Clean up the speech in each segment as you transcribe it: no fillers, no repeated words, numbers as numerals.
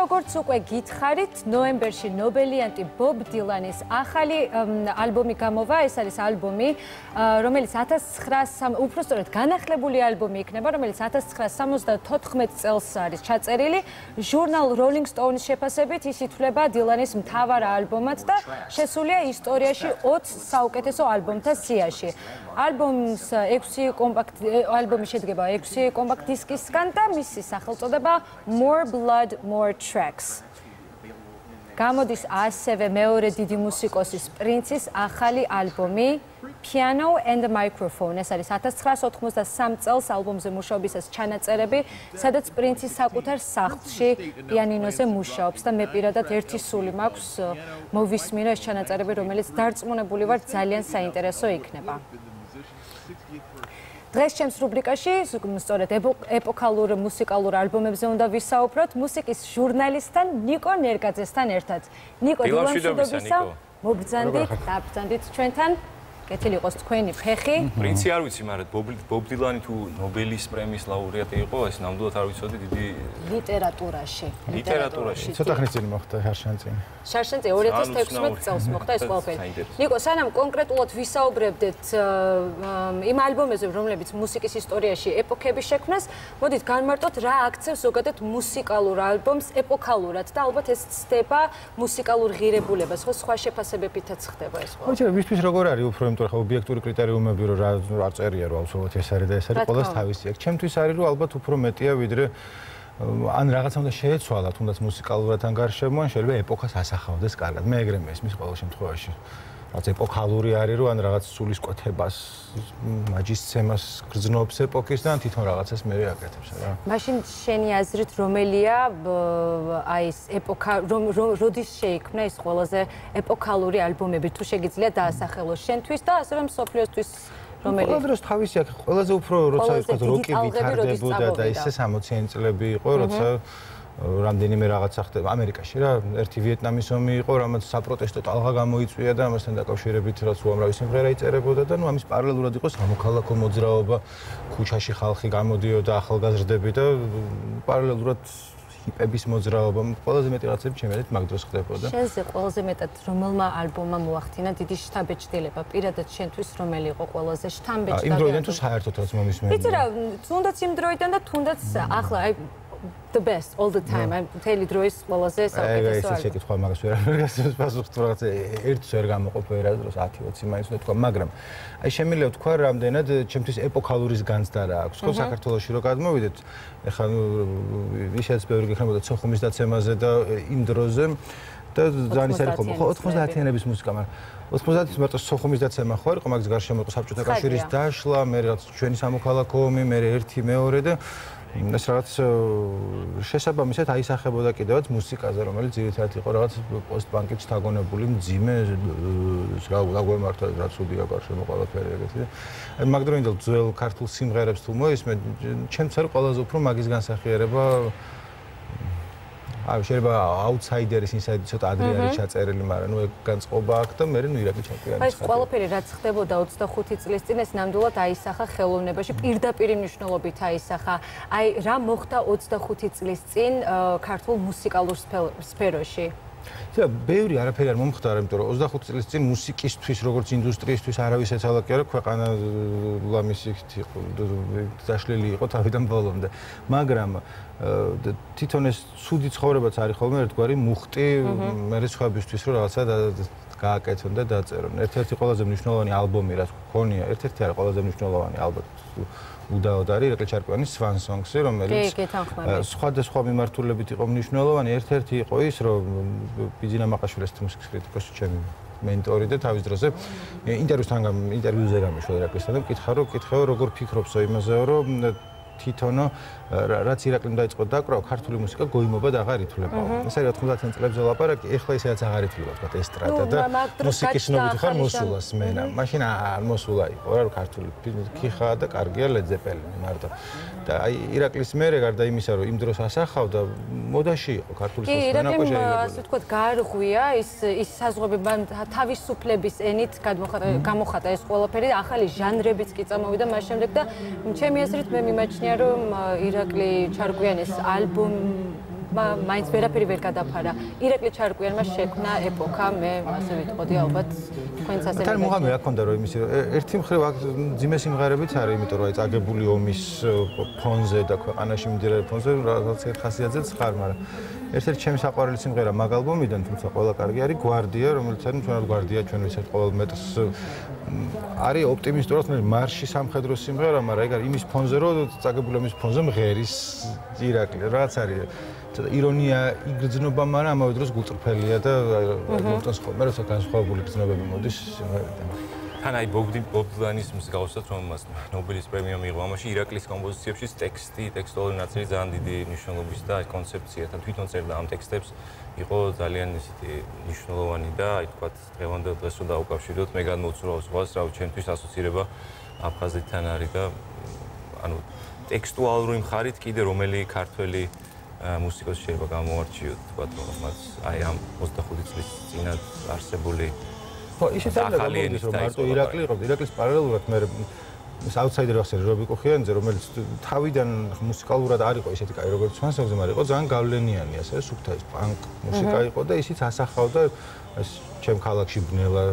როგორც უკვე გითხარით, ნოემბერში ნობელიანტი ბობ დილანის ახალი ალბომი გამოვა. ეს არის ალბომი, რომელიც 1900 უпростоრად განახლებული ალბომი იქნება, რომელიც 1974 წელს არის ჩაწერილი. ჟურნალ Rolling Stones შეფასებით ის ითვლება დილანის მთავარ ალბომად და შესულია ისტორიაში 20 საუკეთესო ალბომთა სიაში. ალბომი შედგება 6 კომპაქტ დისკისგან და მისი სახელწოდება More Blood, More Tracks. გამოდის ასევე მეორე დიდი მუსიკოსის პრინცის ახალი ალბომი Piano and the Microphone. ეს არის 1983 წელს ალბომზე მუშაობისას ჩანაწერები, სადაც პრინცი საკუთარ სახლში პიანინოზე მუშაობს და მე პირადად ერთი სული მაქვს მოვისმინო ეს ჩანაწერები, რომელიც დარწმუნებული ვარ ძალიან საინტერესო იქნება. დღეს ჩემს რუბრიკაში სწორედ ეპოქალურ მუსიკალურ ალბომებზე უნდა ვისაუბროთ მუსიკის ჟურნალისტთან ნიკო ნერგაძესთან ერთად. ნიკო, დილამშვიდობისა, მობრძანდით, დაბრძანდით ჩვენთან. კეთილი იყოს თქვენი ფეხი. პრინცი არ ვიცი, მაგრამ ბობ დილანი თუ ნობელის პრემიის ლაურეატი იყო, ეს ნამდვილად არ ვიცოდი დიდი ლიტერატურაში. ცოტა ხნის წინ მოხდა შარშანწინი. შარშანწინი 2016 წელს მოხდა ეს ყველაფერი. ნიკო, სანამ კონკრეტულად ვისაუბრებდეთ იმ ალბომებზე, რომლებიც მუსიკის ისტორიაში ეპოქების შექმნას, მოდით განმარტოთ რა აქცევს ზოგადად მუსიკალურ ალბომს ეპოქალურად და ალბათ ეს ცდება მუსიკალურ ღირებულებას, ხო სხვა შეფასებებითაც ხდება ეს ყველაფერი. ხო, ვისთვის როგორ არის უფრო იმიტომ რომ ობიექტური კრიტერიუმები რომ რა წერია რომ ალბათ ეს არის და ეს არის ყველას თავისი აქვს. ჩემთვის არის რომ ალბათ უფრო მეტია ვიდრე ან რაღაცა უნდა შეეცვალა თუნდაც მუსიკალურად ან გარშემო ან შეიძლება ეპოქას ასახავდეს კარგად. მე ეგრე მესმის ყოველ შემთხვევაში. რაც ეპოქალური არის რომ ან რაღაც სულისკვეთებას, მაჯისცემას გრძნობს ეპოქის და ან თვითონ რაღაცას მე აკეთებს რა. მაშინ შენი აზრით რომელია აი ეს ეპოქა როდის შეიქმნა ეს ყველაზე ეპოქალური ალბომები თუ შეგიძლია დაასახელოს შენთვის და ასევე მსოფლიოსთვის რომელი ყველას თავისი აქვს ყველაზე უფრო როცა ვთქვათ როკი ვითარდებოდა და ისე 60-იანი წლები იყო როცა რამდენიმე რაღაცა ხდება ამერიკაში რა ერთი ვიეტნამის ომი იყო რამაც საპროტესტო ტალღა გამოიწვია და ამასთან დაკავშირებით რაც უამრავი სიმღერა იწერებოდა და ნუ ამის პარალელურად იყო სამოქალაქო მოძრაობა ქუჩაში ხალხი გამოდიოდა ახალგაზრდები და პარალელურად ჰიპების მოძრაობა ყველაზე მეტი რაღაცები ჩემი აზრით მაგ დროს ხდებოდა შენზე ყველაზე მეტად რომელმა ალბომმა მოახდინა დიდი შთაბეჭდილება პირადად შენთვის რომელი იყო ყველაზე შთამბეჭდავი იმ დროიდან თუ საერთოდ რაც მომისმენია ვიცი რა თუნდაც იმ დროიდან და თუნდაც ახლა აი the best all the time. I'm მთელი დროის ყველაზე საუკეთესო. ეს შეკითხვა მაგას ვერ პასუხს თუ რაღაცა ერთს ვერ გამოყოფერა დროს 10-20 მაინც უნდა თქვა, მაგრამ აი შემიძლია თქვა რამდენად ჩემთვის ეპოქალურის განცდა რა აქვს. ხო საქართველოში რო გადმოვიდეთ, ეხლა ისედაც ბევრი გექნებოდა ცოხუმის დაცემაზე და იმ დროზე და ძალიან ის არის ხოლმე. ხო 90-იანების მუსიკა, მაგრამ 90-ის მარტო ცოხუმის დაცემა ხო იყო, მაგის გარშემო იყო საბჭოთა კავშირის დაშლა, მე რაც ჩვენი სამოქალაქო ომი, მე ერთი მეორე და ეს რაღაც შესაბამისად აისახებოდა კიდევაც მუსიკაზე, რომელიც ძირითადად იყო რაღაც პოსტ-პანკით შთაგონებული მძიმე რა გაგვემართა რა ცუდია გარშემო ყველაფერი ეგეთი. აი მაგ დროინდელ ძველ ქართულ სიმღერებს თუ მოისმე, ჩემს არის ყველაზე უფრო მაგის განსახიერება აი შეიძლება აუთსაიდერის ინსაიდი ცოტა ადრე არის ჩაწერილი, მაგრამ ნუ ეგ განწყობა აქვს და მე ნუ ირაკი ჩაკვიანი. ეს ყველაფერი რაც ხდებოდა 25 წლის წინ ეს ნამდვილად აისახა ხელოვნებაში, პირდაპირ მნიშვნელობით აისახა. აი რა მოხდა 25 წლის წინ ქართულ მუსიკალურ სფეროში? და ბევრი არაფერი არ მომხდარა, იმიტომ რომ 25 წლის წინ მუსიკისთვის, როგორც ინდუსტრიისთვის არავის ეცალაკი არა, ქვეყანა ლამისით იყო, დაშლილი იყო თავიდან ბოლომდე. მაგრამ თვითონ ეს ცუდი ცხოვრებაც არის ხოლმე ერთგვარი მუხტი მე სხვებისთვის რომ რაღაცა გააკეთონ და დაწერონ. ერთ-ერთი ყველაზე მნიშვნელოვანი ალბომი რაც გქონია, ერთ-ერთი არის ყველაზე მნიშვნელოვანი ალბათ უდაოდ არის ირაკლი ჩარკვიანის Swan Songs-ი, რომელიც სხვადასხვა მიმართულებით იყო მნიშვნელოვანი. ერთ-ერთი იყო ის, რომ ბიძინა მაყაშვილის მუსიკის კრიტიკოსი ჩემი მენტორი და თავის დროზე ინტერვიუზე გამიშვა ირაკლისთან და მკითხა როგორ ფიქრობსო იმაზეო, რომ თვითონ რაც ირაკლიმ დაიწყო დაკვრა, ქართული მუსიკა გოიმობა და აღარ ითვლება. ეს არის 90-იან წლებზე ლაპარაკი, ეხლა ისედაც აღარ ითვლება, თქვა ესტრადა და მუსიკის ცნობილი ხარ მოსულას მენა. მაშინ არ მოსულა იყო რა ქართული ქიხაა და კარგია Led Zeppelin მარტო. და აი ირაკლის მერე გარდა იმისა, რომ იმ დროს ასახავდა, მოდაში იყო ქართული მოსულა ნაკო შეიძლება. ასე თქვა გარღვია ის საზღვრები თავისუფლების ენით გამოხატა ეს ყველაფერი, ახალი ჟანრებიც კი წამოვიდა მას შემდეგ და ჩემი აზრით მე მიმაჩნია რომ ირაკლი ჩარკვიანის მაინც ვერაფერი ვერ გადაფარა. ირაკლი ჩარკვიანმა შექმნა ეპოქა, მე ასე ვიტყოდი ალბათ თქვენც ასე თან მუღამი რა ქონდა რომ იმისი ერთი მხრივ ძიმე სიმღერებიც არის, იმიტომ რომ აი წაგებული ომის ფონზე და ქვეყანაში მიმდინარე ფონზე რაღაც ერთ ხასიათზეც ხარ, მაგრამ ერთ-ერთი ჩემი საყვარელი სიმღერა მაგ ალბომიდან, თუმცა ყველა კარგი არის გვარდია, რომელიც არის ჩვენად გვარდია ჩვენ ვისაც ყოველ მეტრს არის ოპტიმისტურად მარში სამხედრო სიმღერა, მაგრამ ეგ არის იმის ფონზე, რომ წაგებული ომის ფონზე მღერის ირაკლი, რაც არის ცოტა ირონია იგრძნობა, მაგრამ ამავე დროს გულწრფელია და მომწონს ხოლმე, როცა განსხვავებული გრძნობები მოდის სიმღერიდან. თან აი ბობ დილანის მსგავსად რომ მას ნობელის პრემია მიიღო, ამაში ირაკლის კომპოზიციებში ტექსტუალური ნაწილი ძალიან დიდი მნიშვნელობის და აი კონცეფცია თან თვითონ წერდა ამ ტექსტებს იყო ძალიან ისეთი მნიშვნელოვანი და აი თქვა დღევანდელ დღეს რო დაუკავშიროთ მე განმოვცურავ სხვას რა ჩემთვის ასოცირება აფხაზეთთან არის და ანუ ტექსტუალური მხარით კიდე რომელი ქართველი მუსიკოსი შეიძლება გამოვარჩიოთ თქვა რომ მას აი ამ 25 წლის წინათ არსებული ხო, ისიც არ გამოდის რომ მარტო ირაკლი იყო, ირაკლის პარალელურად მე ეს აუთსაიდერი ახსენე რობი კუხიანიძე, რომელიც თავიდან მუსიკალურად არ იყო ისეთი კაი როგორც ფანსებზე, მაგრამ იყო ძალიან გავლენიანი, ასე სუფთა ის პანკ მუსიკა იყო და ისიც ასახავდა ეს ჩემ ქალაქში ბნელა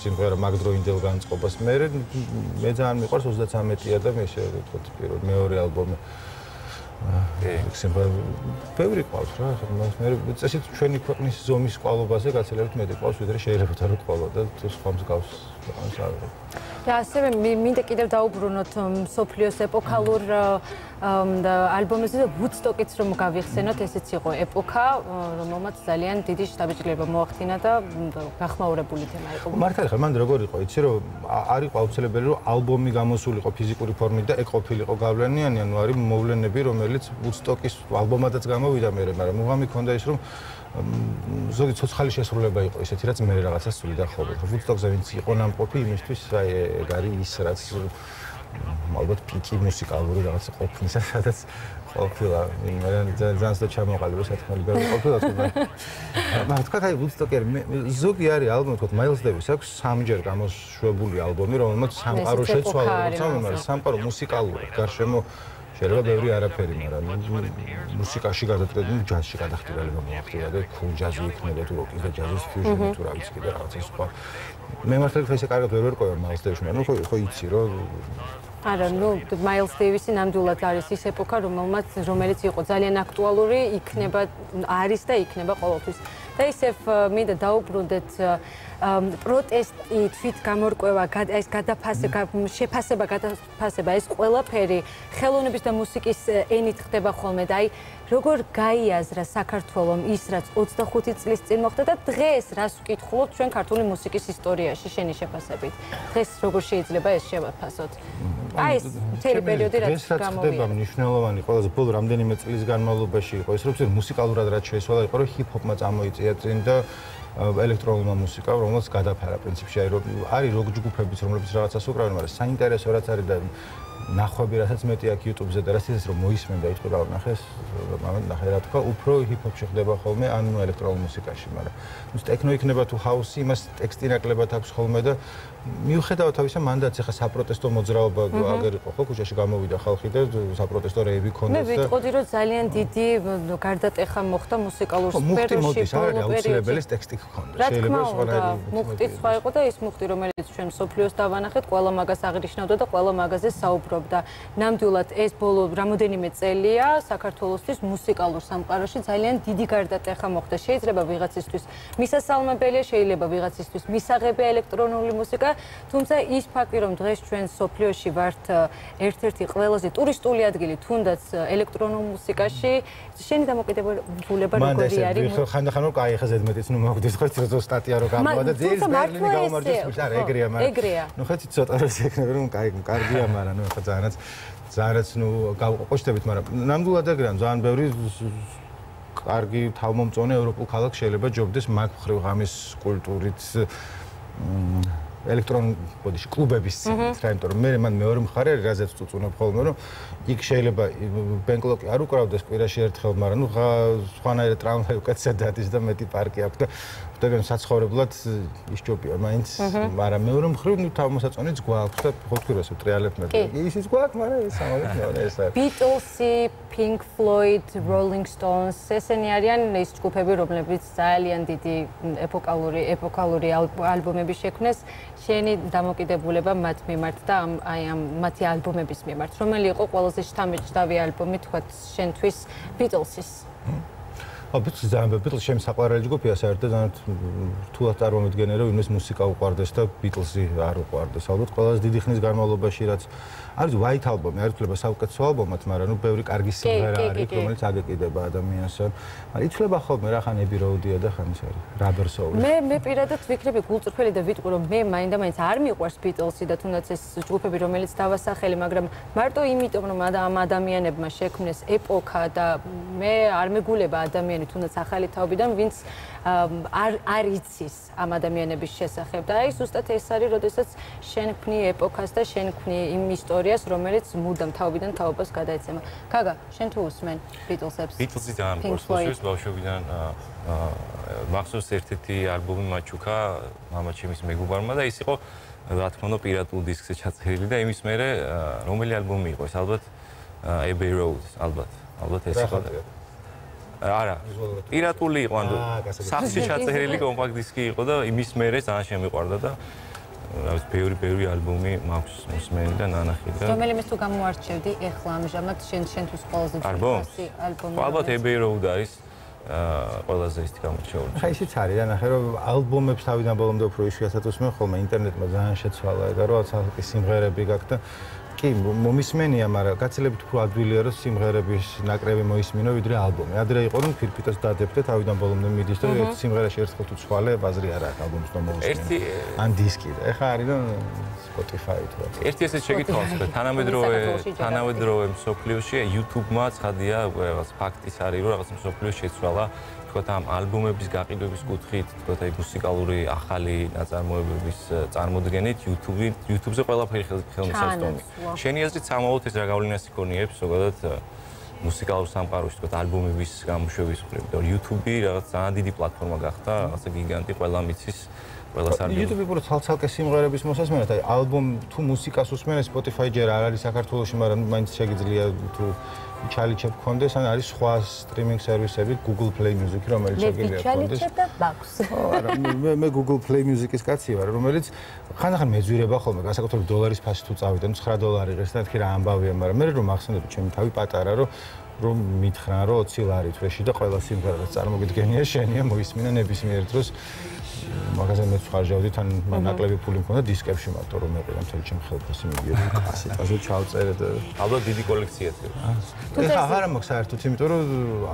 სიმღერა მაგდროინდელ განწყობას. მე ძალიან მიყვარს 33-ია და მე შევეთქვათ პირველ მეორე ალბომი ექსემპლარი ბევრი ყავს რა, მე წესით ჩვენი ქვეყნის ზომის კვალობაზე გაცილებით მეტი ყავს, ვიდრე შეიძლება და რო ყვალო და თუ სხვა მსგავს ქვეყანას არ არის. და ასევე მინდა კიდევ დაუბრუნოთ მსოფლიოს ეპოქალურ ალბომებზე და ვუდსტოკიც რომ გავიხსენოთ, ესეც იყო ეპოქა, რომელმაც ძალიან დიდი შთაბეჭდილება მოახდინა და გახმაურებული თემა იყო. მართალი ხარ, მან როგორ იყო, იცი რომ არ იყო აუცილებელი რომ ალბომი გამოსულიყო ფიზიკური ფორმით და ეგ ყოფილიყო გავლენიანი, ანუ არის მოვლენები, რომელიც ვუდსტოკის ალბომადაც გამოვიდა მე, მაგრამ მუღამი ქონდა ის რომ ზოგი ცოცხალი შესრულება იყო ისეთი, რაც მე რაღაცას სულიდან ხოვდა. ვუდსტოკზე ვინც იყო ნამყოფი იმისთვის, აი ეგ არის ის, რაც ალბათ პიკი მუსიკალური რაღაც ყოფნისა, სადაც ყოფილა, ძალიან და ჩამოყალიბდა სათხარი ბევრი ყოფილა, მაგრამ თქვა აი ვუდსტოკი ზოგი არის ალბომი, თქვა მაილს დევის აქვს სამჯერ გამოშვებული ალბომი, რომელმაც სამყარო შეცვალა, მაგრამ სამყარო მუსიკალური გარშემო შეიძლება ბევრი არაფერი, მაგრამ მუსიკაში გადაწყვეტილი ჯაზში გადახტილება მოახდინა და კულ ჯაზი იქნება თუ როკის და ჯაზის ფიუჟენი თუ რა ვიცი კიდე რაღაცა სხვა. მე მართლა ესე კარგად ვერ ვერკვევ მაილს დევისს, მაგრამ ხო იცი რომ არა, ნუ მაილს დევისი ნამდვილად არის ის ეპოქა, რომელიც იყო ძალიან აქტუალური, იქნება არის და იქნება ყოველთვის. და ისევ მინდა დაუბრუნდეთ პროტესტი, თვით გამორკვევა, ეს შეფასება, გადაფასება, ეს ყველაფერი ხელოვნების და მუსიკის ენით ხდება ხოლმე და აი როგორ გაიაზრა საქართველომ ის, რაც 25 წლის წინ მოხდა და დღეს რას ვკითხულობთ ჩვენ ქართული მუსიკის ისტორიაში შენი შეფასებით. დღეს როგორ შეიძლება ეს შევაფასოთ? აი ეს მთელი პერიოდი რაც გამოვიდა. ხდება მნიშვნელოვანი ყველაზე ბოლო რამდენიმე წლის განმავლობაში იყო ის, რომ მუსიკალურად რაც შეესვალა იყო, რომ ჰიპ-ჰოპმა წამოიწია წინ და ელექტრონულმა მუსიკამ, რომელსაც გადაფარა პრინციპში, არის როკ ჯგუფებიც, რომლებიც რაღაცას უკრავენ, მაგრამ საინტერესო რაც არის და ნახვები, რასაც მეტი აქვს YouTube-ზე და რასაც რომ მოისმენდა ითქვა და ნახეს, ნახე რა თქვა, უფრო ჰიპ-ჰოპში ხდება ხოლმე, ანუ ელექტრონულ მუსიკაში, მაგრამ ტექნო იქნება თუ ჰაუსი, იმას ტექსტი ნაკლებად აქვს ხოლმე და მიუხედავად თავისა, მანდაც ახლა საპროტესტო მოძრაობა აგერ იყო, ხო, ქუჩაში გამოვიდა ხალხი და საპროტესტო რეივი ქონდეს და მე ვიტყოდი, რომ ძალიან დიდი გარდატეხა მოხდა მუსიკალურ სფეროში, აუცილებელს ტექსტი ჰქონდა. შეიძლება სხვანაირი მუხტი სხვა იყო და ის მუხტი, რომელიც ჩვენ მსოფლიოს დავანახეთ, ყველა მაგას აღნიშნავდა და ყველა მაგაზე საუბრობდა. ნამდვილად ეს ბოლო რამოდენიმე წელია საქართველოსთვის მუსიკალურ სამყაროში ძალიან დიდი გარდატეხა მოხდა. შეიძლება ვიღაცისთვის მისასალმებელია, შეიძლება ვიღაცისთვის მისაღებია ელექტრონული მუსიკა, თუმცა ის ფაქტი, რომ დღეს ჩვენ სოფლიოში ვართ ერთ-ერთი ყველაზე ტურისტული ადგილი, თუნდაც ელექტრონულ მუსიკაში, შენი დამოკიდებულება როგორი არის? ხანდახან რომ კაი, ხა ზედმეტიც ნუ მოგდის ხო ცოტა სტატია რო გამოვა და ძირს ბერლინი გამომარჯვეს, არა ეგრეა, მაგრამ ნუ ხეთი ცოტა რო შექნება რომ კაი, კარგია, მაგრამ ნუ ხა ძალიანაც ნუ გავყოჩდებით, მაგრამ ნამდვილად ეგრეა, ძალიან ბევრი კარგი თავმომწონე ევროპულ ქალაქს შეიძლება ჯობდეს მაგ მხრივ ღამის კულტურით ელექტრონ ბოდიში კლუბების ცენტრ, იმიტომ რომ მე მან მეორე მხარე არის, რაზეც წუწუნებ ხოლმე, რომ იქ შეიძლება ბენკლოკი არ უკრავდეს კვირაში ერთხელ, მაგრამ ნუ სხვანაირად ტრამვაი უკეთესად დადის და მეტი პარკი აქვს და ხვდებიან საცხოვრებლად ისჯობია მაინც, მაგრამ მეორე მხრივ ნუ თავმოსაწონიც გვაქვს და ხო თქვი რომ ტრიალებ მე. ისიც გვაქვს, მაგრამ ეს სამოვიდნე ეს არის. Beatlesი, Pink Floyd, Rolling Stones, ესენი არიან ის ჯგუფები, რომლებიც ძალიან დიდი ეპოქალური ალბომები შექმნეს. შენი დამოკიდებულება მათ მიმართ და ამ მათი ალბომების მიმართ. რომელი იყო ყველაზე შთამბეჭდავი ალბომი თქვათ შენთვის Beatlesის? Beatles ძალიან Beatles ჩემი საყვარელი ჯგუფია საერთოდ ძალიან რთულად წარმომიდგენია რომ ვინმეს მუსიკა უყვარდეს და Beatlesი არ უყვარდეს. ალბათ ყველაზე დიდი ხნის განმავლობაში რაც არის White Album, არ ითვლება საუკეთესო ალბომად, მაგრამ ნუ ბევრი კარგი სიმღერა არის, რომელიც აგეკიდება ადამიანს. მაგრამ ითვლება ხოლმე რა ხან Abbey Road-ია და ხან ის არის Rubber Soul. მე პირადად ვიქნები გულწრფელი და ვიტყვი რომ მე მაინდა-მაინც არ მიყვარს Beatlesი და თუნდაც ეს ჯგუფები რომელიც დავასახელი, მაგრამ მარტო იმიტომ რომ ამ ადამიანებმა შექმნეს ეპოქა და მე არ მეგულება ადამიანი თუნდაც ახალი თაობიდან ვინც არ იცის ამ ადამიანების შესახებ და აი ზუსტად ეს არის როდესაც შენ ქმნი ეპოქას და შენ ქმნი იმ ისტორიას რომელიც მუდამ თაობიდან თაობას გადაეცემა. გაგა, შენ თუ უსმენ Beatlesებს? Beatlesი ძალიან პორტფოლიოს ბავშვობიდან მახსოვს ერთ-ერთი ალბომი მაჩუკა მამა ჩემის მეგობარმა და ის იყო რა თქმა უნდა პირატულ დისკზე ჩაწერილი და იმის მერე რომელი ალბომი იყო ეს ალბათ Abbey Road ალბათ ეს იყო არა პირატული იყო ანუ სახში ჩაწერილი კომპაქტ დისკი იყო და იმის მერე ძალიან შემიყვარდა და რავის ბევრი ალბომი მაქვს მოსმენი და ნანახი და რომელიმეს თუ გამოარჩევდი ეხლა ამჟამად შენთვის ყველაზე ძვირფასი ალბომი ალბათ Abbey Road არის ყველაზე ისეთი გამოჩეული. ხა ისიც არის რა ნახე რომ ალბომებს თავიდან ბოლომდე უფრო იშვიათად უსმენ ხოლმე ინტერნეტმა ძალიან შეცვალა და რა თქმა სიმღერები გაქვს და კი მომისმენია, მაგრამ გაცილებით უფრო ადვილია რომ სიმღერების ნაკრები მოისმინო ვიდრე ალბომი. ადრე იყო რომ ფირფიტას დადებდე თავიდან ბოლომდე მიდის და ერთ სიმღერაში ერთხელ თუ ცვალე ბაზრი არ აქვს ალბომის რომ მოусმინო. ან დისკი და ეხა არის რომ Spotify თუ რა. ერთი ესეც შეკითხავს ხა თანამედროვე მსოფლიოში YouTube-მა ცხადია რაღაც ფაქტის არის რომ რაღაც მსოფლიოს შეცვალა თქვათ ამ ალბომების გაყიდვების კუთხით, თქვათ აი მუსიკალური ახალი ნაწარმოებების წარმოდგენით YouTube-ზე ყველაფერი ხელმისაწვდომი. შენი აზრით სამავოდ ეს რა გავლენას იქონიებს ზოგადად მუსიკალურ სამყაროში, თქვათ ალბომების გამოშვების მხრივ და YouTube-ი რაღაც ძალიან დიდი პლატფორმა გახდა, რაღაცა გიგანტი, ყველა მიცის, ყველას არ მიიღებს. YouTube-ი უბრალოდ ცალ-ცალკე სიმღერების მოსასმენად, აი ალბომ თუ მუსიკას უსმენ, Spotify ჯერ არ არის საქართველოში, მაგრამ მაინც შეგიძლია თუ ჩალიჩებ კონდეს, ან არის სხვა სტრიმინგ სერვისები, Google Play Music, რომელიც შეგიძლია კონდეს. ჩალიჩებ და ბაქს. არა, მე Google Play Music-ის კაცი ვარ, რომელიც ხანდახან მეძვირება ხოლმე, განსაკუთრებით დოლარის ფასი თუ წავიდა, $9 ღირს და მეთქი რა ამბავია, მაგრამ მე რომ ახსენები ჩემი თავი პატარა, რომ მითხრან, რომ 20 ლარი თვეში და ყველა სიმღერა რაც წარმოგიდგენია შენია მოისმინა ნებისმიერ დროს. მაგაზე მეც ხარჯავდი, თან ნაკლები ფული მქონდა დისკებში მარტო რომ მეყირა მთელი ჩემი ხელფასი მიდიოდა კასეტაზე ჩავწერე და ალბათ დიდი კოლექციაა. ეხლა აღარ მაქვს საერთოდ, იმიტომ რომ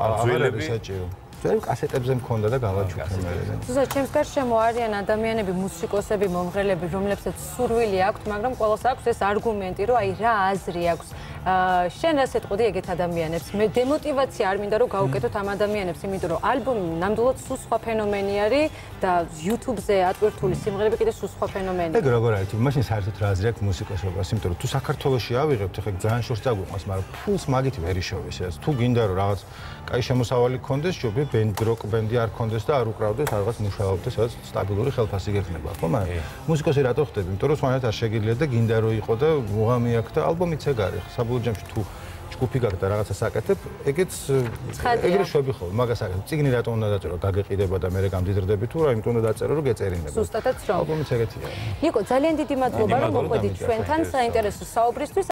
აღარ არის საჭირო. ძველი კასეტებზე მქონდა და გავაჩუქე მე. ზუსტად ჩემს გარშემო არიან ადამიანები, მუსიკოსები, მომღერლები, რომლებსაც სურვილი აქვთ, მაგრამ ყველას აქვს ეს არგუმენტი, რომ აი რა აზრი აქვს. შენ რას ეტყოდი ეგეთ ადამიანებს? მე დემოტივაცია არ მინდა რომ გავუკეთოთ ამ ადამიანებს, იმიტომ რომ ალბომი ნამდვილად სულ სხვა ფენომენი არის და YouTube-ზე ატვირთული სიმღერები კიდე სულ სხვა ფენომენია. ეგ როგორ არის? მაშინ საერთოდ რა აზრი აქვს მუსიკოსობას, იმიტომ რომ თუ საქართველოში ავიღებთ, ეხლა ძალიან შორს წაგვიყვანს, მაგრამ ფულს მაგით ვერ იშოვის ეს. თუ გინდა რომ რაღაც კაი შემოსავალი გქონდეს, ჯობია როკ ბენდი არ გქონდეს და არ უკრავდეს, რაღაც მუშაობდეს, სადაც სტაბილური ხელფასი გექნება, ხო? მაგრამ მუსიკოსი რატო ხდები? იმიტომ რომ სხვანაირად არ შეგიძლია და გინდა რომ იყო და მუღამი აქვს და ალბომიც ეგ არის. საბოლოო ჯამში თუ ჯგუფი გაქვს და რაღაცა საკეთებ, ეგეც ეგრე შვები ხოლმე, მაგას აკეთებ. წიგნი რატომ უნდა დაწერო? გაგეყიდება და მე გამდიდრდები თუ რა, იმიტომ უნდა დაწერო, რომ გეწერინება. ზუსტადაც რომ. ალბომიც ეგეთია. ნიკო, ძალიან დიდი მადლობა რომ მოყვედით ჩვენთან საინტერესო საუბრისთვის.